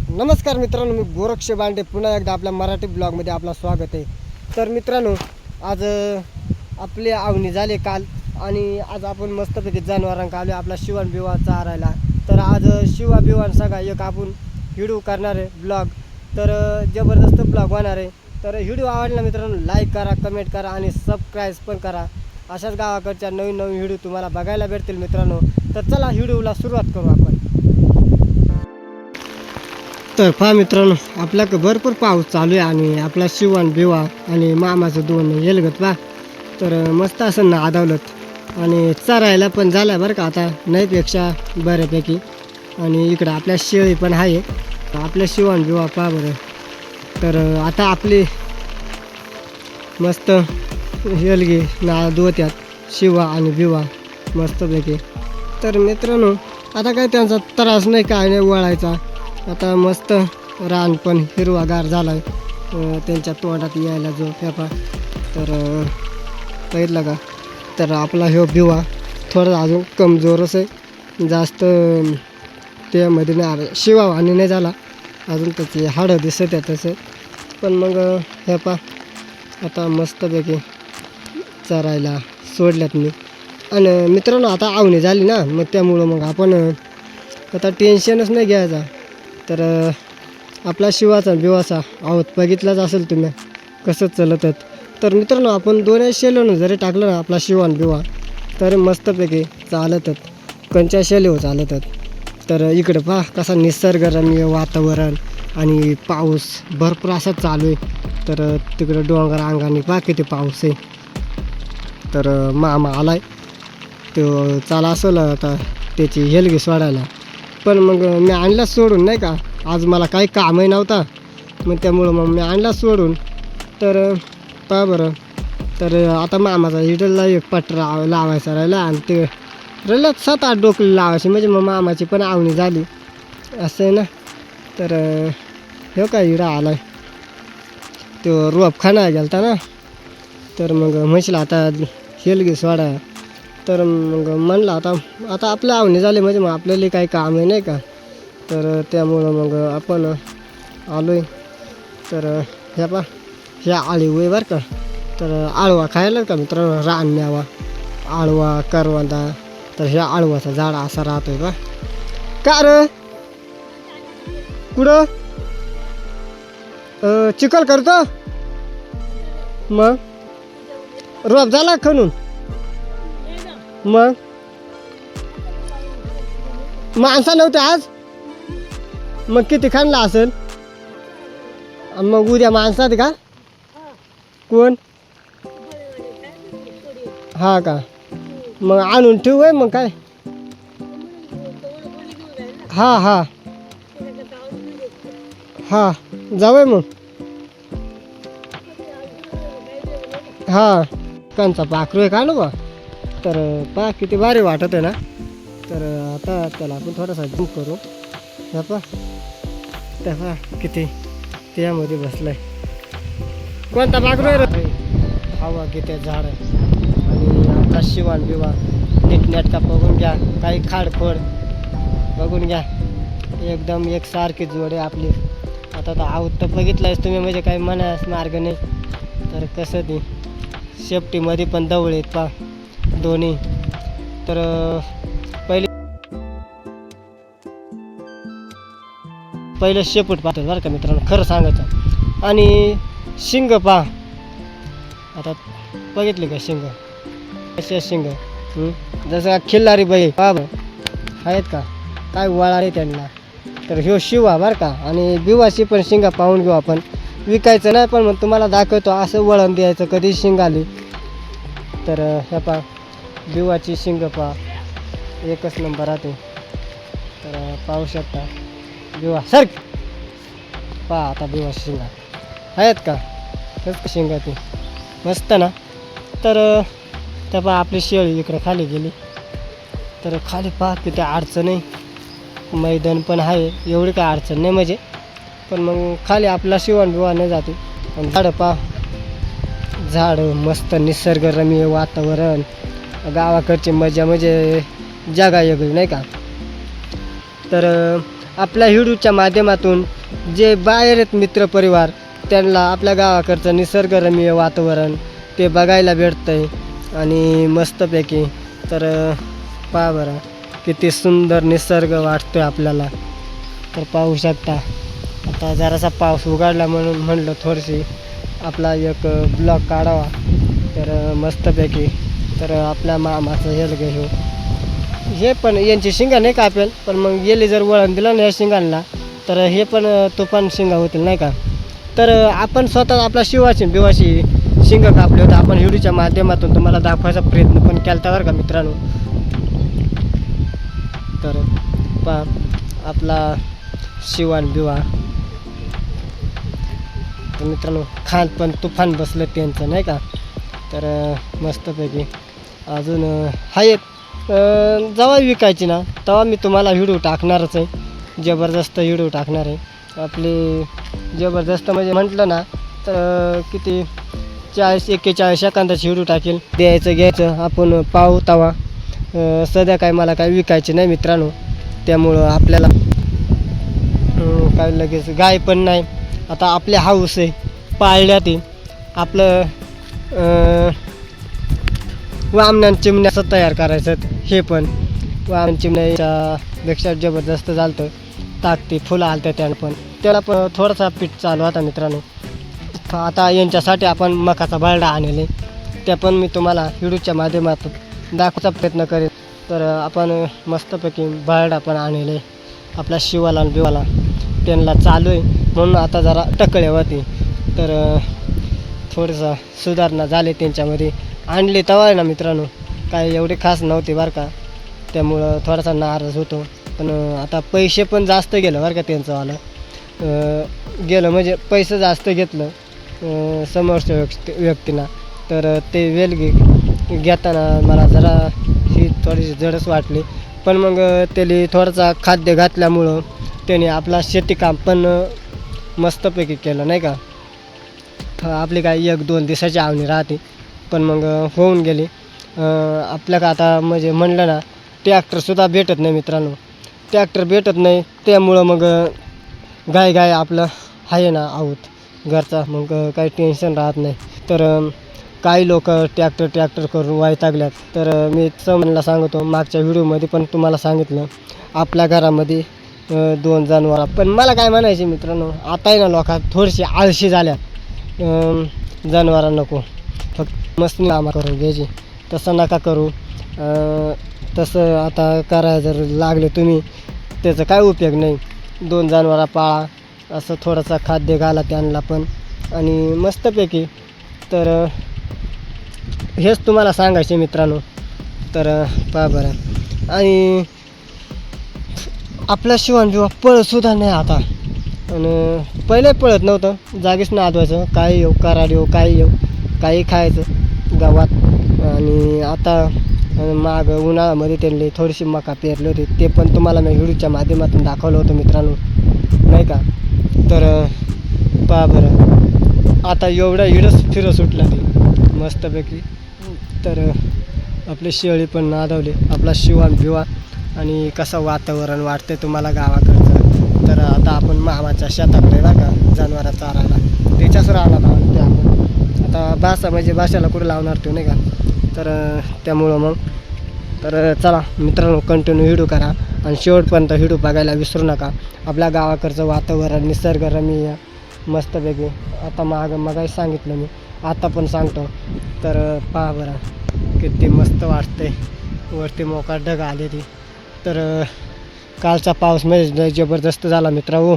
नमस्कार मित्रांनो, मी गोरक्ष बांडे पुन्हा एकदा आपल्या मराठी ब्लॉगमध्ये आपलं स्वागत आहे. तर मित्रांनो, आज आपली आवणी झाली काल आणि आज आपण मस्तपैकी जनावरांना आलो आपला शिवण बिवान चारायला. तर आज शिवा बिवान सगळा एक आपण व्हिडिओ करणार आहे ब्लॉग. तर जबरदस्त ब्लॉग होणार आहे. तर व्हिडिओ आवडला मित्रांनो लाईक करा, कमेंट करा आणि सबस्क्राईब पण करा. अशाच गावाकडच्या नवीन नवीन व्हिडिओ तुम्हाला बघायला भेटतील मित्रांनो. तर चला व्हिडिओला सुरुवात करू आपण. तर पहा मित्रांनो, आपल्याकडं भरपूर पाऊस चालू आहे आणि आपला शिवण बिवा आणि मामाचं दोन येलगत पहा. तर मस्त असं नादावलं आणि चरायला पण झालं बरं का आता नाहीपेक्षा बऱ्यापैकी. आणि इकडं आपल्या शेळी पण आहे. आपल्या शिवण बिवा पहा बरं. तर आता आपली मस्त येलगी ना दोत्यात शिवा आणि बिवा मस्तपैकी. तर मित्रांनो, आता काय त्यांचा त्रास नाही काय नाही वळायचा. आता मस्त रान पण हिरवागार झाला आहे त्यांच्या तोंडात यायला जो फेफा. तर बघितलं का. तर आपला ह्यो बिवा थोडा अजून कमजोरच आहे, जास्त त्यामध्ये नाही शिवा आणि नाही झाला अजून, त्याची हाडं दिसत आहे तसं. पण मग फेफा आता मस्तपैकी चरायला सोडल्यात मी. आणि मित्रांनो, आता आवणी झाली ना, मग त्यामुळं मग आपण आता टेन्शनच नाही घ्यायचा. तर आपला शिवाचा बिवाचा आहोत बघितलाच असेल तुम्ही कसं चालतात. तर मित्रांनो, आपण दोन्ही शेलोनं जरी टाकलं ना आपला शिवान बिवा तर मस्तपैकी चालतात, कंच्या शेलीवर चालतात. तर इकडं पहा कसा निसर्गरम्य वातावरण आणि पाऊस भरपूर असा चालू आहे. तर तिकडं डोंगर अंगाने पहा किती पाऊस आहे. तर मामा आलाय तो चाला असेल आता त्याची हेलगी सोडायला. पण मग मी आणला सोडून नाही का, आज मला काही कामही नव्हता मग त्यामुळं मग मी आणला सोडून. तर पहा बरं. तर आता मामाचा हिडलला एक पटरा लावायचा राहिला आणि ते राहिलं 7-8 डोकली लावायची म्हणजे मग मामाची पण आवणी झाली असं आहे ना. तर हे काय हिडा आला आहे तो रोप खाना गेलता ना. तर मग म्हशीला आता हेलगी सोडा. तर मग म्हणलं आता आपल्या आवणी झाली म्हणजे मग आपल्याला काही काम आहे नाही का. तर त्यामुळं मग आपण आलो आहे. तर ह्या पा ह्या आळीव आहे बरं का. तर आळवा खायला का मित्रांनो, रान न्यावा आळवा करवंदा. तर ह्या आळवाचा झाड असा राहतो आहे बा. का रे कुठं चिखल करतो मग रोप झाला खणून. मग माणसं नव्हते आज, मग किती खाणला असेल. मग उद्या माणसात का कोण. हा का, मग आणून ठेवू आहे मग काय. हां हां हां जाऊया मग. हां कंचा पाखरू आहे का नो बा. तर पहा किती भारी वाटत आहे ना. तर आता त्याला आपण थोडासा झूम करू. हा पहा त्या किती त्यामध्ये बसलाय. कोणता पाखरू आहे रे. हवा किती झाड आणि आपला शिवान बिवा नीटनेटका बघून घ्या. काही खाडखोड बघून घ्या. एकदम एकसारखी जोड आहे आपली. आता तर आऊत तर बघितलंयच तुम्ही म्हणजे काही मनास मार्ग नाही. तर कसं ते शेपटीमध्ये पण दवळ आहेत पहा दोन्ही. तर पहिलं शेपूट पाहतो बरं का मित्रांनो खरं सांगायचं. आणि शिंग पहा आता बघितले का शिंग कशा शिंग. जसं खिल्लारी बाई पहा आहेत का काय वळा रे त्यांना. तर ह्यो शिवा बरं का. आणि बिवाची पण शिंगा पाहून घेऊ आपण. विकायचं नाही पण मग तुम्हाला दाखवतो असं वळण द्यायचं कधी शिंग आली. तर ह्या पहा बिवाची शिंग पहा एकच नंबर राहते. तर पाहू शकता बिवा सर पहा आता बिवा शिंगा आहेत का कसं शिंगा ती मस्त ना. तर त्या पहा आपली शेळी इकडं खाली गेली. तर खाली पहा किती अडचण आहे. मैदान पण आहे एवढी काय अडचण नाही म्हणजे. पण मग खाली आपला शिवण बिवा नाही जाते. आणि झाडं पहा झाडं मस्त निसर्गरम्य वातावरण गावाकडची मजा म्हणजे जगा वेगळी नाही का. तर आपल्या व्हिडिओच्या माध्यमातून जे बाहेर आहेत मित्रपरिवार त्यांना आपल्या गावाकडचं निसर्गरम्य वातावरण ते बघायला भेटतं आहे आणि मस्तपैकी. तर पहा बरं किती सुंदर निसर्ग वाटतो आहे आपल्याला. तर पाहू शकता आता जरासा पाऊस उघडला म्हणून म्हणलं थोडीशी आपला एक ब्लॉग काढावा. तर मस्तपैकी तर आपल्या मामाचं हेलगे हे पण यांची शिंगा नाही कापेल, पण मग गेले जर वळण दिलं ना या शिंगांना तर हे पण तुफान शिंगा होतील नाही का. तर आपण स्वतः आपला शिवाशी बिवाशी शिंग कापले होते. आपण व्हिडिओच्या माध्यमातून तुम्हाला दाखवायचा प्रयत्न पण केला बरं का मित्रांनो. तर पहा आपला शिवान बिवा तर मित्रांनो खात पण तुफान बसलं त्यांचं नाही का. तर मस्तपैकी अजून आहेत जेव्हा विकायची ना तेव्हा मी तुम्हाला व्हिडिओ टाकणारच आहे. जबरदस्त व्हिडिओ टाकणार आहे. आपली जबरदस्त म्हणजे म्हटलं ना तर किती 40-41 सेकंदाची व्हिडिओ टाकेल. द्यायचं घ्यायचं आपण पाहू तवा. सध्या काय मला काय विकायचे नाही मित्रांनो, त्यामुळं आपल्याला काय लगेच गाय पण नाही. आता आपले हाऊस आहे पाळल्यात आपलं वामनान चिमण्याचं तयार करायचं. हे पण वामन चिमण्यापेक्षा जबरदस्त झालं ताकती फुलं आलतं त्यानं पण त्याला पण थोडासा पीठ चालू होता मित्रांनो. आता यांच्यासाठी आपण मकाचा बारडा आणले त्या पण मी तुम्हाला व्हिडिओच्या माध्यमातून दाखवायचा प्रयत्न करेन. तर आपण मस्तपैकी बारडा पण आणले आपल्या शिवाला आणि बिवाला त्यांना चालू आहे म्हणून आता जरा टकळ्यावरती. तर थोडंसं सुधारणा झाले त्यांच्यामध्ये. आणले तेव्हा आहे ना मित्रांनो काय एवढे खास नव्हते बरं का, त्यामुळं थोडासा नाराज होतो. पण आता पैसे पण जास्त गेलं बरं का त्यांचंवालं. गेलं म्हणजे पैसे जास्त घेतलं समोरच्या व्यक्तींना. तर ते वेलगी घेताना मला जरा ही थोडीशी जडच वाटली. पण मग त्याला थोडासा खाद्य घातल्यामुळं त्याने आपला शेतीकाम पण मस्तपैकी केलं नाही का. आपली काय 1-2 दिवसाची आवणी राहते पण मग होऊन गेली. आपल्या का आता म्हणजे म्हणलं ना ट्रॅक्टरसुद्धा भेटत नाही मित्रांनो. ट्रॅक्टर भेटत नाही त्यामुळं मग गाय आपलं आहे ना आहोत घरचा, मग काही टेन्शन राहत नाही. तर काही लोक ट्रॅक्टर करून वैतागल्यात. तर मी समजला सांगतो मागच्या व्हिडिओमध्ये पण तुम्हाला सांगितलं आपल्या घरामध्ये 2 जनावर. पण मला काय म्हणायचे मित्रांनो आता आहे ना लोकांना थोडीशी आळशी झाल्या. जनावरं नको फक्त मस्त कामं करून घ्यायची. तसं नका करू. तसं आता करायला जर लागले तुम्ही त्याचा काय उपयोग नाही. 2 जनावरं पाळा, असं थोडंसं खाद्य घाला त्यांना पण आणि मस्तपैकी. तर हेच तुम्हाला सांगायचे मित्रांनो. तर पहा बरं आणि आपला शिवान बिवा पळतसुद्धा नाही आता. आणि पहिले पळत नव्हतं, जागीच नादवायचं काही येऊ कराड येऊ काही येऊ काही खायचं गावात. आणि आता माग उन्हाळ्यामध्ये त्यांनी थोडीशी मका पेरली होती ते पण तुम्हाला मी व्हिडिओच्या माध्यमातून दाखवलं होतं मित्रांनो नाही का. तर पहा बरं आता एवढा फिरं सुटला ते मस्तपैकी. तर आपले शेळी पण नादवले आपला शिवान बिवा आणि कसं वातावरण वाटते तुम्हाला गावाकडचं. तर आता आपण मामाच्या शेताकडे बघा का जनावरं चारायला त्याच्याच राहणार आहोत ते आपण. आता भाषाला कुठं लावणार तो नाही का. तर त्यामुळं मग तर चला मित्रांनो कंटिन्यू व्हिडिओ करा आणि शेवटपर्यंत व्हिडिओ बघायला विसरू नका. आपल्या गावाकडचं वातावरण निसर्गरम्य मस्तपैकी. आता मगाही सांगितलं मी आता पण सांगतो. तर पहा बरं किती मस्त वाटते. वरती मोका ढग आले ती. तर कालचा पाऊस म्हणजे जबरदस्त झाला मित्रांनो.